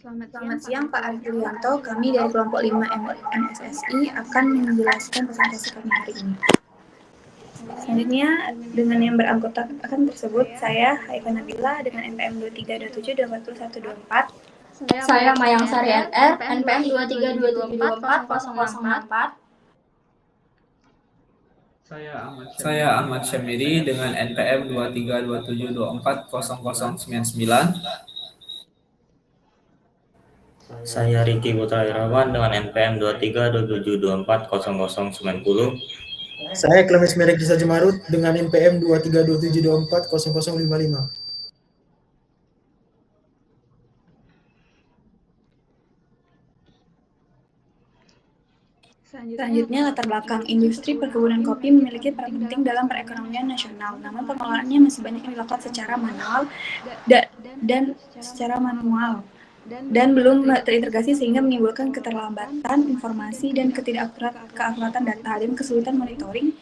Selamat siang Pak Arif Yulianto, kami dari kelompok 5 MSSI akan menjelaskan presentasi kami hari ini. Selanjutnya, dengan yang beranggotakan tersebut, saya Haika Nabila dengan NPM 232724124124. Saya Mayang Sari NR, NPM 2327240064. Saya Ahmad Syamiri dengan NPM 2327240099. Saya Riki Putra Irawan dengan NPM 2327240090. Saya Klemes Merek Gisa Jemarut dengan NPM 2327240055. Selanjutnya, latar belakang industri perkebunan kopi memiliki peran penting dalam perekonomian nasional. Namun pengelolaannya masih banyak yang dilakukan secara manual dan belum terintegrasi sehingga menimbulkan keterlambatan informasi dan ketidakakuratan data dan kesulitan monitoring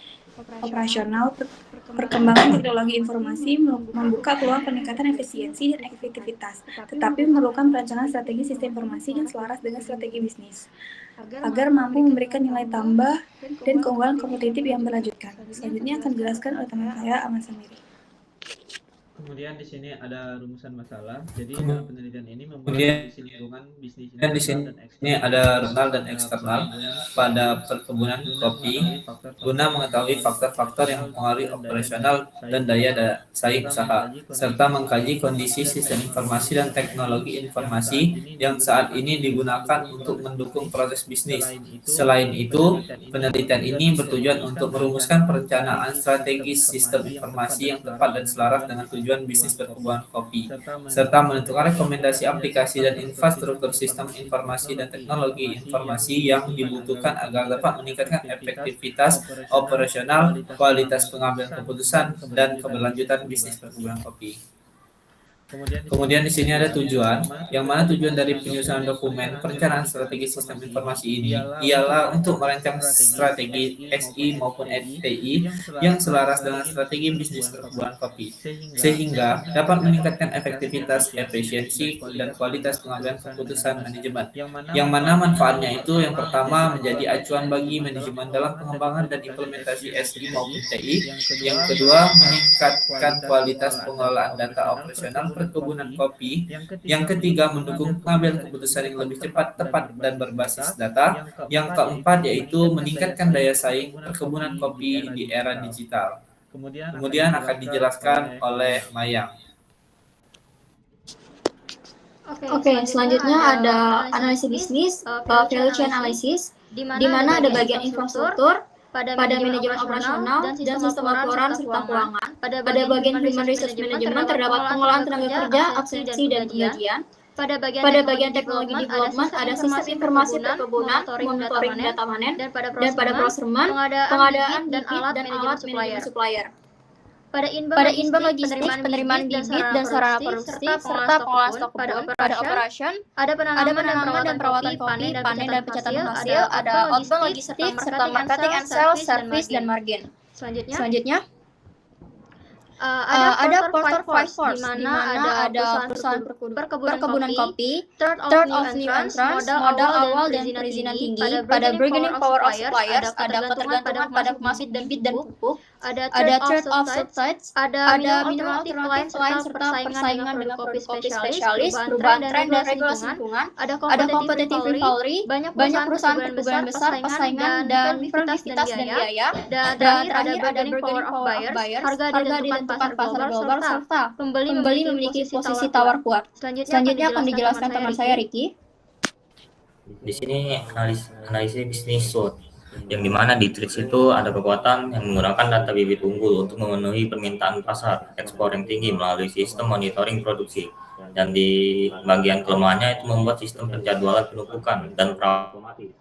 operasional. Perkembangan teknologi informasi membuka peluang peningkatan efisiensi dan efektivitas, tetapi memerlukan perencanaan strategi sistem informasi yang selaras dengan strategi bisnis agar mampu memberikan nilai tambah dan keunggulan kompetitif yang berlanjutkan. Selanjutnya akan dijelaskan oleh teman saya Ahmad Samiri. Kemudian di sini ada rumusan masalah. Jadi dalam penelitian ini membuat kondisi lingkungan bisnis Dan di sini ada internal dan eksternal pada perkebunan kopi guna mengetahui faktor-faktor yang mempengaruhi operasional dan daya saing usaha, serta mengkaji kondisi sistem informasi dan teknologi informasi yang saat ini digunakan untuk mendukung proses bisnis. Selain itu, penelitian ini bertujuan untuk merumuskan perencanaan strategis sistem informasi yang tepat dan selaras dengan tujuan bisnis perkebunan kopi, serta menentukan rekomendasi aplikasi dan infrastruktur sistem informasi dan teknologi informasi yang dibutuhkan agar dapat meningkatkan efektivitas operasional, kualitas pengambilan keputusan, dan keberlanjutan bisnis perkebunan kopi. Kemudian di sini ada tujuan, yang mana tujuan dari penyusunan dokumen perencanaan strategi sistem informasi ini ialah untuk merancang strategi SI maupun STI yang selaras dengan strategi bisnis perkebunan kopi, sehingga dapat meningkatkan efektivitas, efisiensi, dan kualitas pengambilan keputusan manajemen. Yang mana manfaatnya itu yang pertama menjadi acuan bagi manajemen dalam pengembangan dan implementasi SI maupun TI. Yang kedua, meningkatkan kualitas pengelolaan data operasional perkebunan kopi. Yang ketiga, mendukung pengambilan keputusan yang lebih cepat, tepat, dan berbasis data. Yang keempat, yaitu meningkatkan daya saing perkebunan kopi di era digital. Kemudian akan dijelaskan oleh Mayang. Oke, selanjutnya ada analisis bisnis, value chain analysis, di mana ada bagian infrastruktur, pada manajemen operasional, dan sistem laporan serta keuangan. Pada bagian human resource management terdapat pengolahan tenaga kerja, absensi, dan penggajian. Pada bagian teknologi development ada sistem informasi perkebunan, monitoring data panen, dan pada procurement, pengadaan bibit dan alat manajemen supplier. Pada inbound logistik, penerimaan bibit dan sarana produksi, serta pengolahan stok kebun. Pada operation, ada penanaman dan perawatan kopi, panen dan pencatatan hasil, ada outbound logistik, serta marketing and sales, service, dan margin. Selanjutnya, ada quarter force, di mana ada perusahaan perkebunan kopi, third of new entrance, modal awal dan perizinan tinggi, pada bargaining power of suppliers, ada ketergantungan pada pemasok bibit dan pupuk, ada third of subsides, ada minimum alternatif lain serta persaingan dengan kopi spesialis, perubahan tren dan regulasi lingkungan, ada competitive rivalry, banyak perusahaan perkebunan besar, persaingan dan produktivitas dan biaya, dan terakhir ada bargaining power of buyers, harga ditentukan pasar global serta pembeli memiliki posisi tawar kuat. Selanjutnya akan dijelaskan teman saya Riki. Di sini analisis bisnis SWOT, yang dimana di Trix itu ada kekuatan yang menggunakan data bibit unggul untuk memenuhi permintaan pasar, ekspor yang tinggi melalui sistem monitoring produksi. Dan di bagian kelemahannya itu membuat sistem penjadwalan penumpukan dan otomatis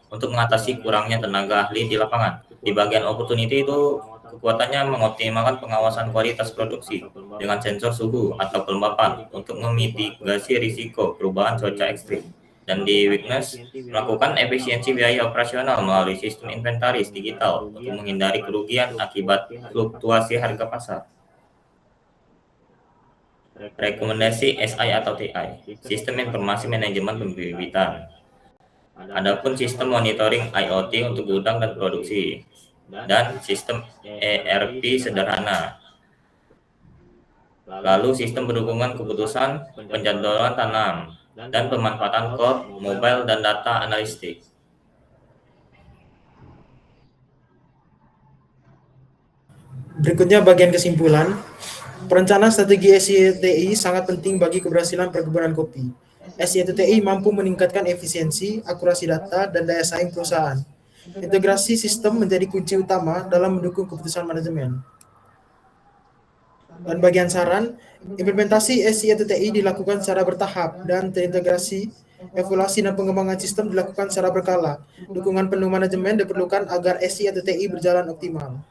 untuk mengatasi kurangnya tenaga ahli di lapangan. Di bagian opportunity itu kekuatannya mengoptimalkan pengawasan kualitas produksi dengan sensor suhu atau kelembapan untuk memitigasi risiko perubahan cuaca ekstrim. Dan di weakness, melakukan efisiensi biaya operasional melalui sistem inventaris digital untuk menghindari kerugian akibat fluktuasi harga pasar. Rekomendasi SI atau TI, Sistem Informasi Manajemen Pembibitan. Adapun sistem monitoring IoT untuk gudang dan produksi, dan sistem ERP sederhana. Lalu sistem berhubungan keputusan, penjadwalan tanam, dan pemanfaatan core, mobile, dan data analistik. Berikutnya bagian kesimpulan. Perencanaan strategi SITI sangat penting bagi keberhasilan perkebunan kopi. SITI mampu meningkatkan efisiensi, akurasi data, dan daya saing perusahaan. Integrasi sistem menjadi kunci utama dalam mendukung keputusan manajemen. Dan bagian saran, implementasi SITI dilakukan secara bertahap dan terintegrasi. Evaluasi dan pengembangan sistem dilakukan secara berkala. Dukungan penuh manajemen diperlukan agar SITI berjalan optimal.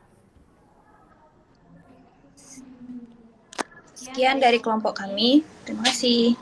Sekian dari kelompok kami. Terima kasih.